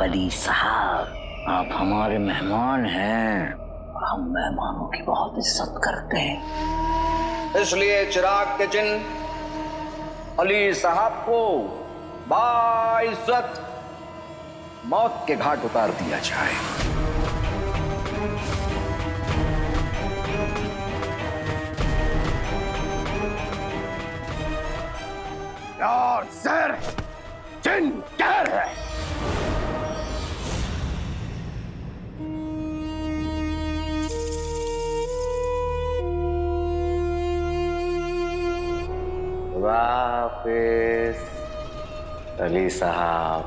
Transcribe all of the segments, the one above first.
अली साहब, आप हमारे मेहमान हैं और हम मेहमानों की बहुत इज्जत करते हैं, इसलिए चिराग के जिन अली साहब को बाइज्जत मौत के घाट उतार दिया जाए। यार सर, जिन कहर है। वापिस अली साहब।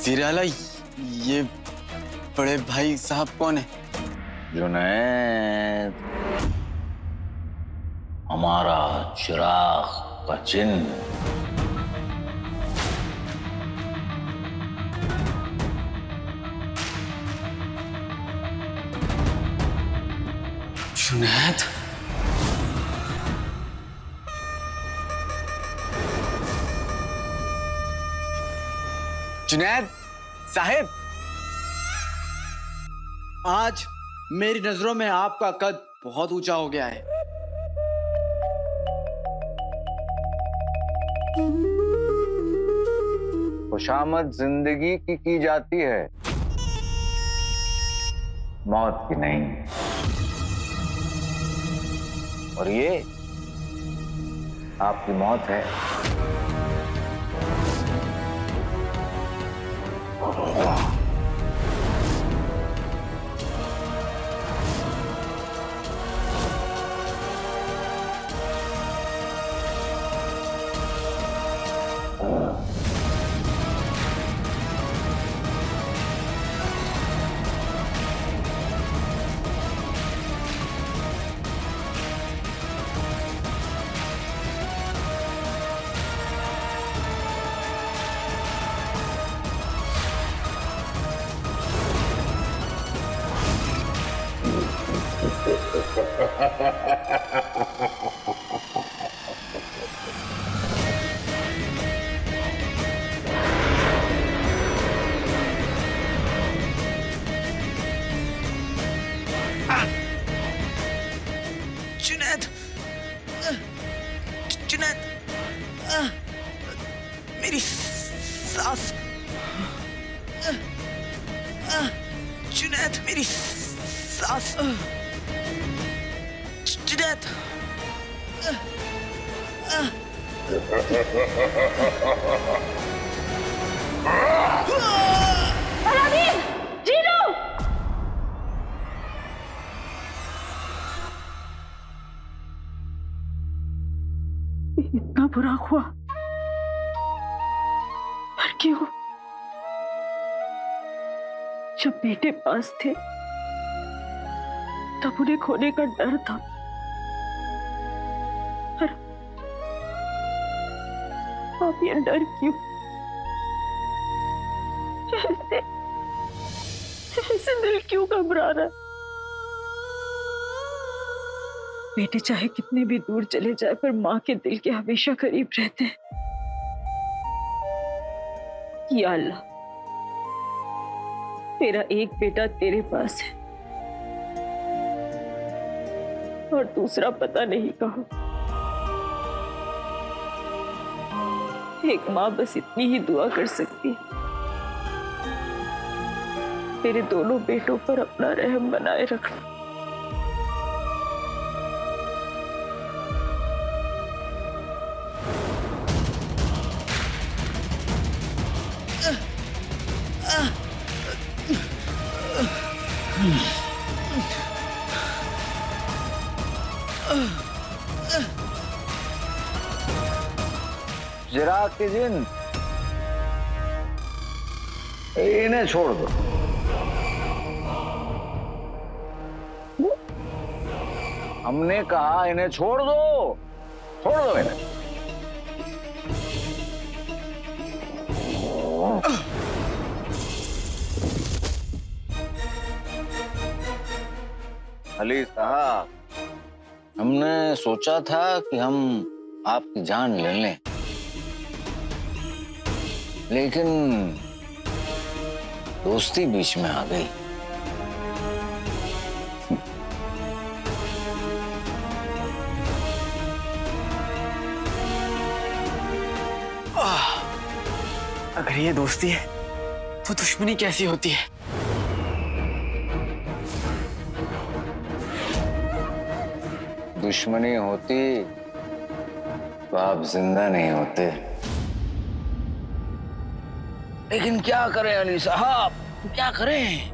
जीराला, ये बड़े भाई साहब कौन है? जुनैद, हमारा चिराग का चिन्ह। जुनैद, जुनैद साहिब, आज मेरी नजरों में आपका कद बहुत ऊंचा हो गया है। खुशामद जिंदगी की जाती है, मौत की नहीं। और ये आपकी मौत है। जुनैद, जुनैद, मेरी सांस, जुनैद, मेरी सांस, जुनैद। Aladdin, zero. इतना बुरा हुआ, पर क्यों? जब बेटे पास थे तब उन्हें खोने का डर था, पर अब ये डर क्यों? ऐसे दिल क्यों घबरा रहा है? बेटे चाहे कितने भी दूर चले जाए, पर माँ के दिल के हमेशा करीब रहते हैं। या अल्लाह, तेरा एक बेटा तेरे पास है और दूसरा पता नहीं कहाँ। एक माँ बस इतनी ही दुआ कर सकती है, तेरे दोनों बेटों पर अपना रहम बनाए रखना। चिराग के जिन, इन्हें छोड़ दो। हमने कहा इन्हें छोड़ दो, छोड़ दो इन्हें। अली साहब, हमने सोचा था कि हम आपकी जान ले लें, लेकिन दोस्ती बीच में आ गई। अगर ये दोस्ती है तो दुश्मनी कैसी होती है? दुश्मनी होती तो आप जिंदा नहीं होते। लेकिन क्या करें अली साहब, क्या करें?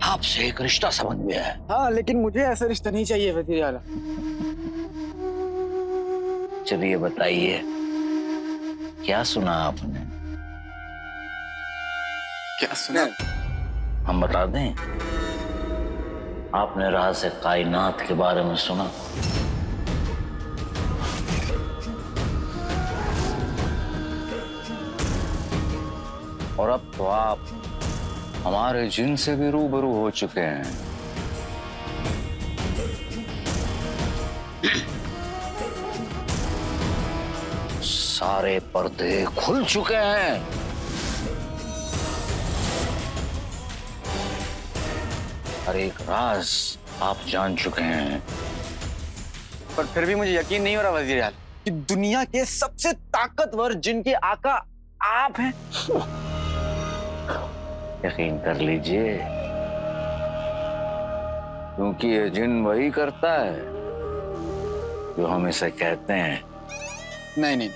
आपसे एक रिश्ता समझ गया है। हाँ, लेकिन मुझे ऐसा रिश्ता नहीं चाहिए वजीर आला। चलिए बताइए, क्या सुना आपने? क्या सुना? हम बता दें, आपने राज कायनात के बारे में सुना? और अब तो आप हमारे जिन से भी रूबरू हो चुके हैं। सारे पर्दे खुल चुके हैं। हर एक राज आप जान चुके हैं। पर फिर भी मुझे यकीन नहीं हो रहा वजीर आला कि दुनिया के सबसे ताकतवर जिनके आका आप हैं। यकीन कर लीजिए, क्योंकि ये जिन वही करता है जो हम इसे कहते हैं। नहीं नहीं,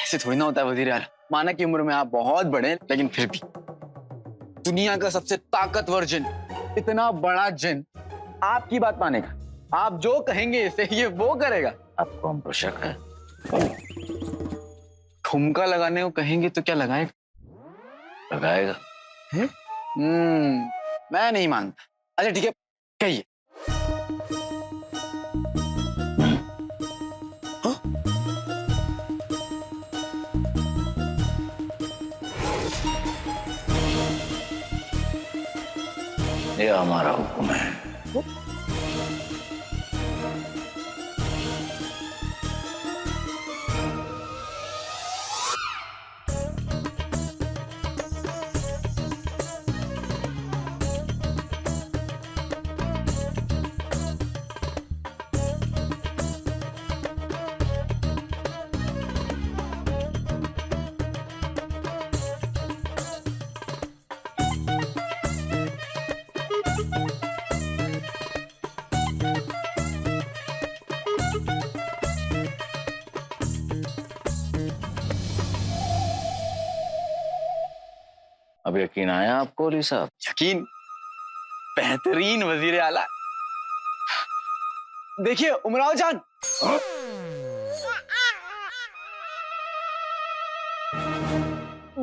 ऐसे थोड़ी ना होता है वजीर आला। माना कि उम्र में आप बहुत बड़े हैं, लेकिन फिर भी दुनिया का सबसे ताकतवर जिन, इतना बड़ा जिन आपकी बात मानेगा? आप जो कहेंगे इसे ये वो करेगा। आपको हम पर शक है? ठुमका लगाने को कहेंगे तो क्या लगाएगा? लगाएगा। मैं नहीं मानता। अच्छा ठीक है, कहिए। ये हमारा हुक्म है। अब यकीन आया आपको अली साहब? यकीन? बेहतरीन वजीर आला। देखिए उमराव जान,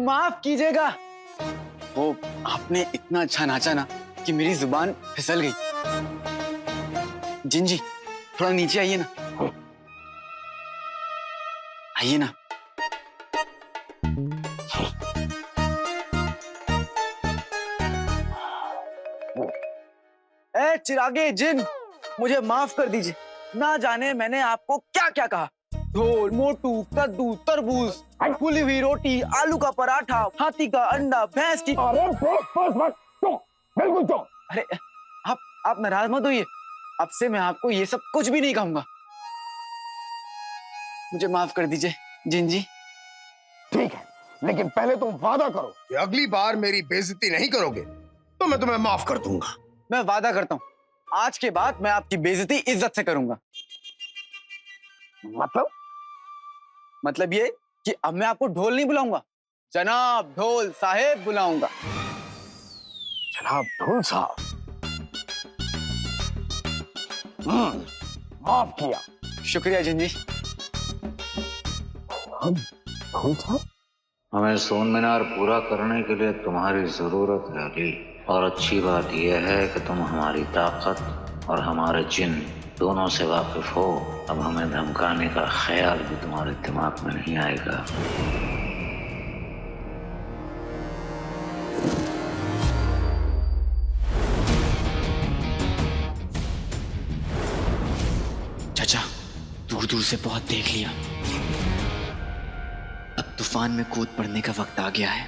माफ कीजिएगा, वो आपने इतना अच्छा नाचा ना कि मेरी जुबान फिसल गई। जिन जी, थोड़ा नीचे आइए ना, आइए ना। ए चिरागे जिन, मुझे माफ कर दीजिए। ना जाने मैंने आपको क्या क्या कहा। ढोल, मोटू, कद्दू, तरबूज, फूली हुई रोटी, आलू का पराठा, हाथी का अंडा, भैंस की। अरे बस चुप, बिल्कुल चुप। अरे आप नाराज मत होइए। अब से मैं आपको ये सब कुछ भी नहीं कहूंगा। मुझे माफ कर दीजिए जिन जी। ठीक है, लेकिन पहले तुम वादा करो कि अगली बार मेरी बेइज्जती नहीं करोगे तो मैं तुम्हें माफ कर दूंगा। मैं वादा करता हूँ, आज के बाद मैं आपकी बेइज्जती इज्जत से करूंगा। मतलब ये कि अब मैं आपको ढोल नहीं बुलाऊंगा, जनाब ढोल साहेब बुलाऊंगा। जनाब ढोल साहब, माफ किया। शुक्रिया जिन जी। ढोल साहब, हमें सोन मीनार पूरा करने के लिए तुम्हारी जरूरत है अली। और अच्छी बात यह है कि तुम हमारी ताकत और हमारे जिन दोनों से वाकिफ हो। अब हमें धमकाने का ख्याल भी तुम्हारे दिमाग में नहीं आएगा। चाचा, दूर दूर से बहुत देख लिया, अब तूफान में कूद पड़ने का वक्त आ गया है।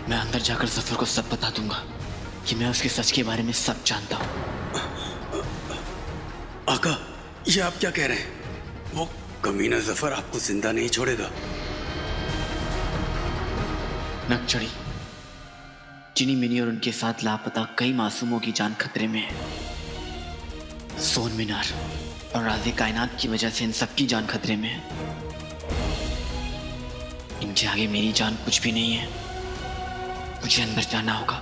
मैं अंदर जाकर जफर को सब बता दूंगा कि मैं उसके सच के बारे में सब जानता हूँ। आका, ये आप क्या कह रहे हैं? वो कमीना जफर आपको जिंदा नहीं छोड़ेगा। नकचड़ी, चिनी मिनी और उनके साथ लापता कई मासूमों की जान खतरे में है। सोन मीनार और राज़े कायनात की वजह से इन सबकी जान खतरे में है। इनके आगे मेरी जान कुछ भी नहीं है। मुझे अंदर जाना होगा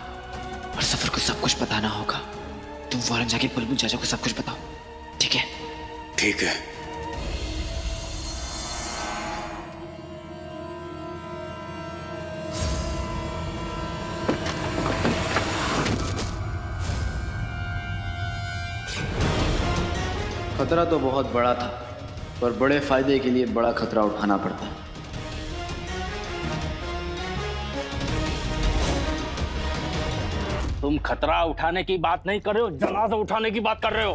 और सफर को सब कुछ बताना होगा। तुम फौरन जाके बुलबुल चाचा को सब कुछ बताओ, ठीक है? ठीक है। खतरा तो बहुत बड़ा था, पर बड़े फायदे के लिए बड़ा खतरा उठाना पड़ता है। तुम खतरा उठाने की बात नहीं कर रहे हो, जनाजा उठाने की बात कर रहे हो।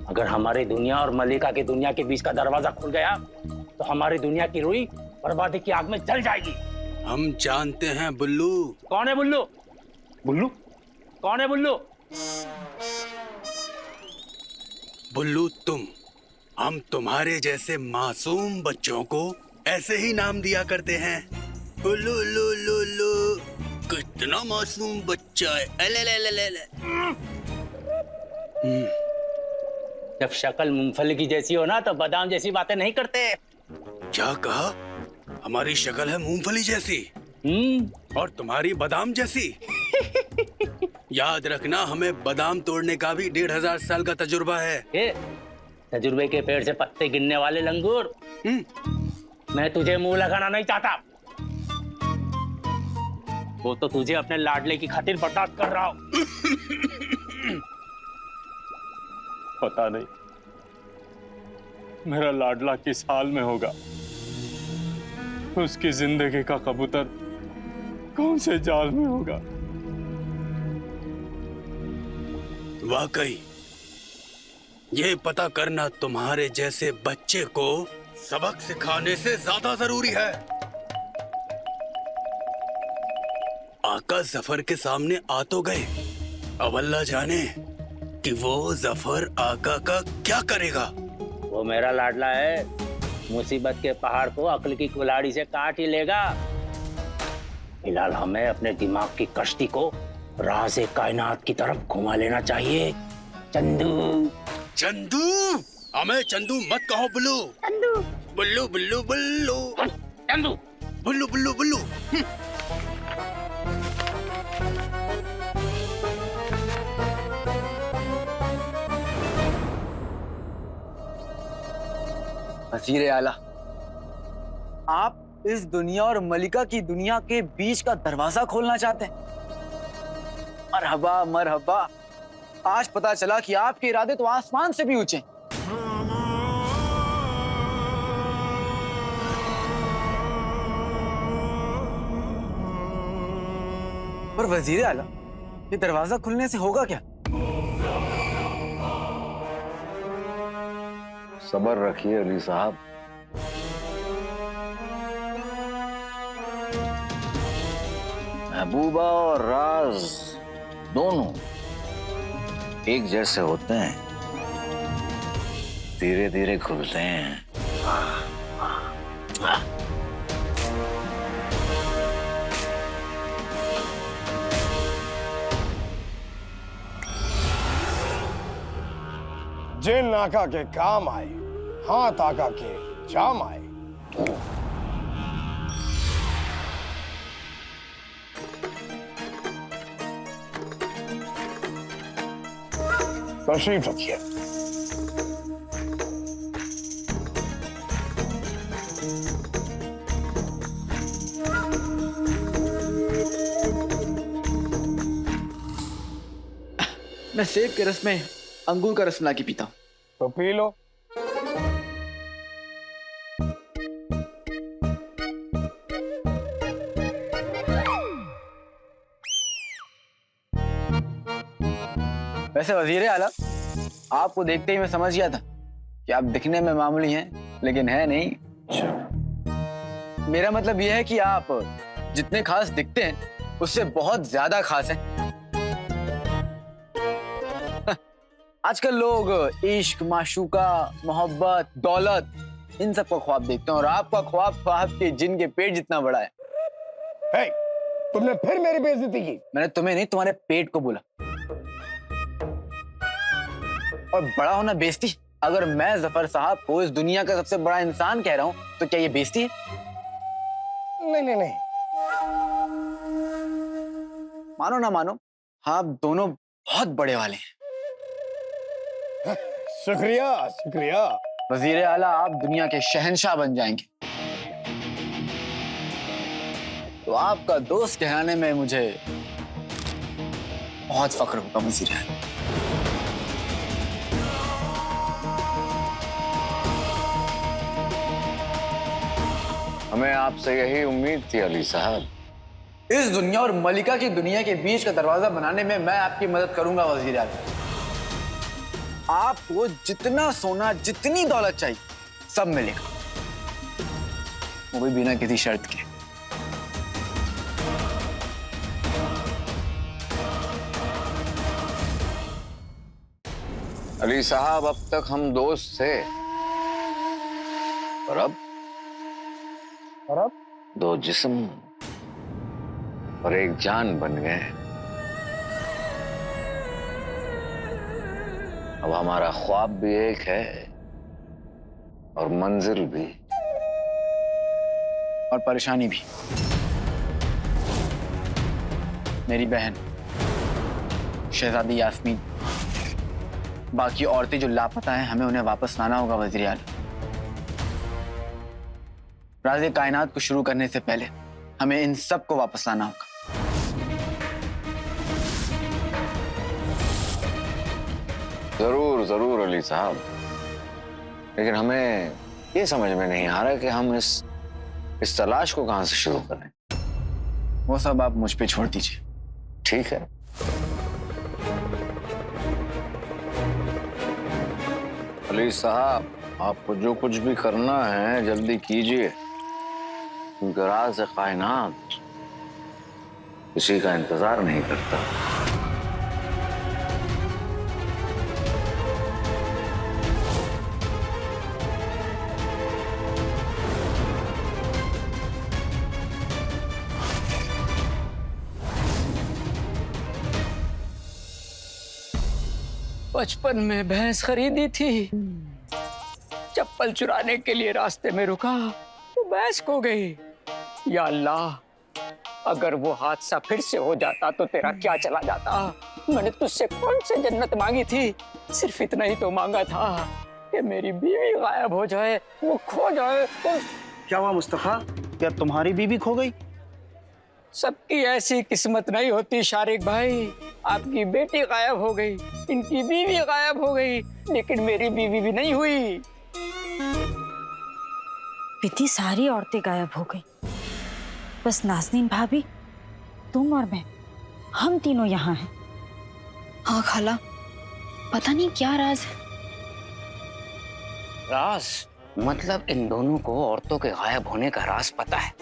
अगर हमारी दुनिया और मलिका की दुनिया के बीच का दरवाजा खुल गया तो हमारी दुनिया की रुई बर्बादी की आग में जल जाएगी। हम जानते हैं बुल्लू। कौन है बुल्लू? बुल्लू कौन है? बुल्लू बुल्लू तुम। हम तुम्हारे जैसे मासूम बच्चों को ऐसे ही नाम दिया करते हैं। बुल्लू लू लू लू, कितना मासूम बच्चा है। अले ले ले ले ले। जब शक्ल मूंगफली की जैसी हो ना तो बादाम जैसी बातें नहीं करते। क्या कहा? हमारी शक्ल है मूंगफली जैसी और तुम्हारी बादाम जैसी। याद रखना, हमें बादाम तोड़ने का भी 1500 साल का तजुर्बा है। तजुर्बे के पेड़ से पत्ते गिनने वाले लंगूर, मैं तुझे मुंह लगाना नहीं चाहता। वो तो तुझे अपने लाडले की खातिर बर्दाश्त कर रहा हूं। पता नहीं मेरा लाडला किस हाल में होगा। उसकी जिंदगी का कबूतर कौन से जाल में होगा। वाकई ये पता करना तुम्हारे जैसे बच्चे को सबक सिखाने से ज्यादा जरूरी है। आका जफर के सामने आ तो गए, अब अल्लाह जाने कि वो जफर आका का क्या करेगा। वो मेरा लाडला है, मुसीबत के पहाड़ को अक्ल की कुल्हाड़ी से काट ही लेगा। फिलहाल हमें अपने दिमाग की कश्ती को राज़े कायनात की तरफ घुमा लेना चाहिए। चंदू चंदू, हमें चंदू मत कहो बुल्लू। चंदू बुल्लू बुल्लू बुल्लू चंदू बुल्लू बुल्लू बुल्लू। वज़ीर आला, आप इस दुनिया और मलिका की दुनिया के बीच का दरवाजा खोलना चाहते हैं? मरहबा मरहबा, आज पता चला कि आपके इरादे तो आसमान से भी ऊंचे। पर वज़ीर आला, ये दरवाजा खुलने से होगा क्या? सब्र रखिए अली साहब। महबूबा और राज दोनों एक जैसे होते हैं, धीरे धीरे खुलते हैं। जिन आका के काम आए, हाथ आका के जाम आए। तशरीफ रखिए। मैं सेब के रस में अंगूर का रस मिला के पीता हूँ। तो पी लो। वैसे वजीर आला, आपको देखते ही मैं समझ गया था कि आप दिखने में मामूली हैं, लेकिन है नहीं। मेरा मतलब यह है कि आप जितने खास दिखते हैं उससे बहुत ज्यादा खास हैं। आजकल लोग इश्क, माशूका, मोहब्बत, दौलत, इन सब का ख्वाब देखते हैं और आपका ख्वाब आपके जिन के पेट जितना बड़ा है। हे, तुमने फिर मेरी बेइज्जती की। मैंने तुम्हें नहीं, तुम्हारे पेट को बोला। और बड़ा होना बेइज्जती? अगर मैं जफर साहब को इस दुनिया का सबसे बड़ा इंसान कह रहा हूं तो क्या ये बेइज्जती है? नहीं नहीं नहीं, मानो ना मानो, आप दोनों बहुत बड़े वाले हैं। शुक्रिया शुक्रिया। वजीर आला, आप दुनिया के शहंशाह बन जाएंगे। तो आपका दोस्त कहलाने में मुझे बहुत फख्र होगा वजीर आला। हमें आपसे यही उम्मीद थी अली साहब। इस दुनिया और मलिका की दुनिया के बीच का दरवाजा बनाने में मैं आपकी मदद करूंगा वजीर आला। आपको जितना सोना, जितनी दौलत चाहिए, सब मिलेगा, वो भी बिना किसी शर्त के। अली साहब, अब तक हम दोस्त थे, और अब दो जिस्म और एक जान बन गए। अब हमारा ख्वाब भी एक है और मंजिल भी, और परेशानी भी। मेरी बहन शहजादी यास्मीन, बाकी औरतें जो लापता हैं, हमें उन्हें वापस लाना होगा वज़ीर आला। राज़े कायनात को शुरू करने से पहले हमें इन सब को वापस लाना होगा। जरूर जरूर अली साहब, लेकिन हमें ये समझ में नहीं आ रहा कि हम इस तलाश को कहां से शुरू करें। वो सब आप मुझ पे छोड़ दीजिए। ठीक है। अली साहब, आपको जो कुछ भी करना है जल्दी कीजिए, क्योंकि राज़े कायनात किसी का इंतजार नहीं करता। बचपन में भैंस खरीदी थी, चप्पल चुराने के लिए रास्ते में रुका तो भैंस खो गई। या अल्लाह, अगर वो हादसा फिर से हो जाता तो तेरा क्या चला जाता। मैंने तुझसे कौन सी जन्नत मांगी थी, सिर्फ इतना ही तो मांगा था कि मेरी बीवी गायब हो जाए, वो खो जाए। क्या हुआ मुस्तफा, क्या तुम्हारी बीवी खो गई? सबकी ऐसी किस्मत नहीं होती शारिक भाई। आपकी बेटी गायब हो गई, इनकी बीवी गायब हो गई, लेकिन मेरी बीवी भी नहीं हुई। इतनी सारी औरतें गायब हो गई, बस नाज़नीन भाभी, तुम और मैं, हम तीनों यहाँ हैं। हाँ खाला, पता नहीं क्या राज है। राज मतलब इन दोनों को औरतों के गायब होने का राज पता है।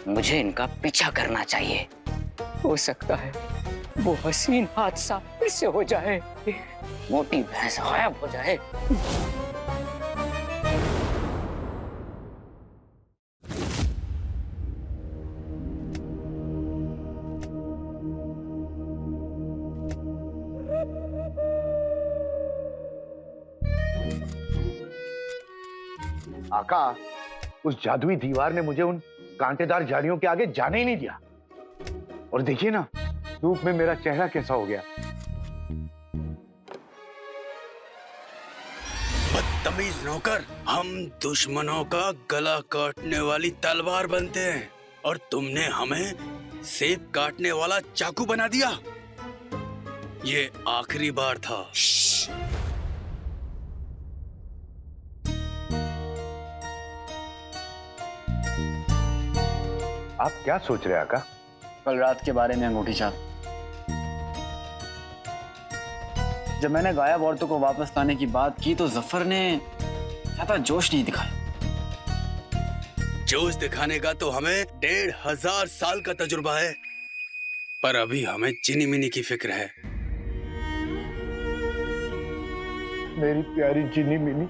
मुझे इनका पीछा करना चाहिए। हो सकता है वो हसीन हादसा फिर से हो जाए, मोटी भैंस गायब हो जाए। आका, उस जादुई दीवार ने मुझे उन कांटेदार झाड़ियों के आगे जाने ही नहीं दिया। और देखिए ना, धूप में मेरा चेहरा कैसा हो गया। बदतमीज नौकर, हम दुश्मनों का गला काटने वाली तलवार बनते हैं और तुमने हमें सेब काटने वाला चाकू बना दिया। ये आखिरी बार था। आप क्या सोच रहे हैं आका? कल रात के बारे में अंगूठी छाप। जब मैंने गायब औरतों को वापस लाने की बात की तो जफर ने ज्यादा जोश नहीं दिखाया। जोश दिखाने का तो हमें 1500 साल का तजुर्बा है, पर अभी हमें चिनी मिनी की फिक्र है। मेरी प्यारी जिनी मिनी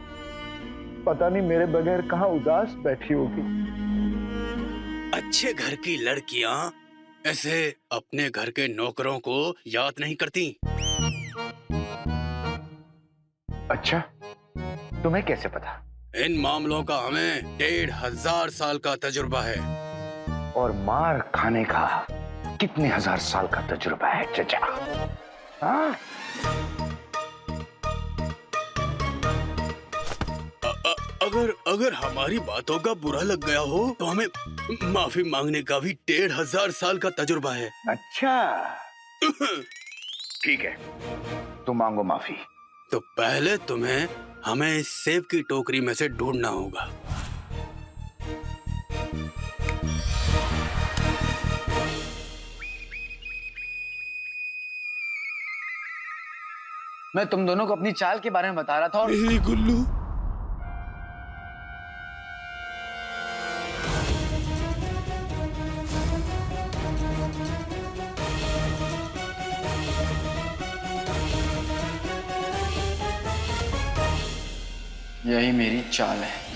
पता नहीं मेरे बगैर कहाँ उदास बैठी होगी। अच्छे घर की लड़कियां ऐसे अपने घर के नौकरों को याद नहीं करती। अच्छा, तुम्हें कैसे पता? इन मामलों का हमें 1500 साल का तजुर्बा है। और मार खाने का कितने हजार साल का तजुर्बा है चचा? हाँ? अगर हमारी बातों का बुरा लग गया हो तो हमें माफी मांगने का भी 1500 साल का तजुर्बा है। अच्छा ठीक है, तुम मांगो माफी। तो पहले तुम्हें हमें इस सेब की टोकरी में से ढूंढना होगा। मैं तुम दोनों को अपनी चाल के बारे में बता रहा था और मेरी गुल्लू, यही मेरी चाल है।